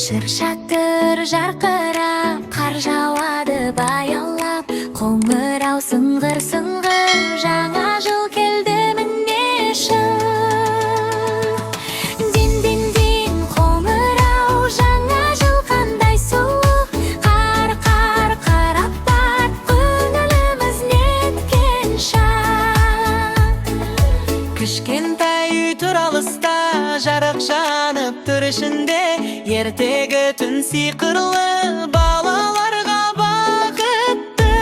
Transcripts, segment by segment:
Шыр шатыр жарқырап, қар жауады баяулап, қоңырау сыңғыр-сыңғыр, жаңа жыл келді міне шыр. Дин-дин-дин қоңырау, жаңа жыл қандай сұлу, қар-қар қарап бар, көңіліміз неткен шат. Кішкентай үй тұр алыста, жарық жанып тұр ішінде, ертегі түн сиқырлы, балаларға бақытты.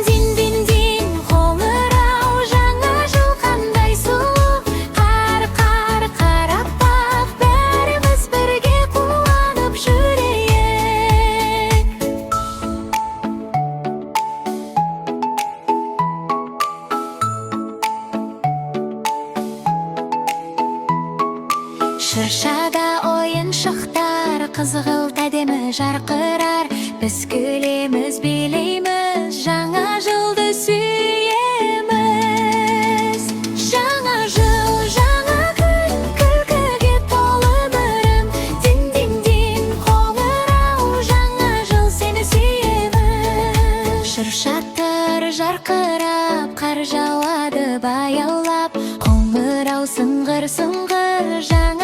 Дин-дин-дин қоңырау, жаңа жыл қандай сұлу, қар-қар қарап бақ, бәріміз бірге қуанып жүрейік. Шыршада ойыншықтар, қызғылт әдемі жарқырар, біз күлеміз, билейміз, жаңа жылды сүйеміз. Жаңа жыл, жаңа күн, күлкіге толы бірім, дин-дин-дин қоңырау, жаңа жыл сені сүйеміз. Шыр шатыр жарқырап, қар жауады баяулап, қоңырау сыңғыр-сыңғыр, жаңа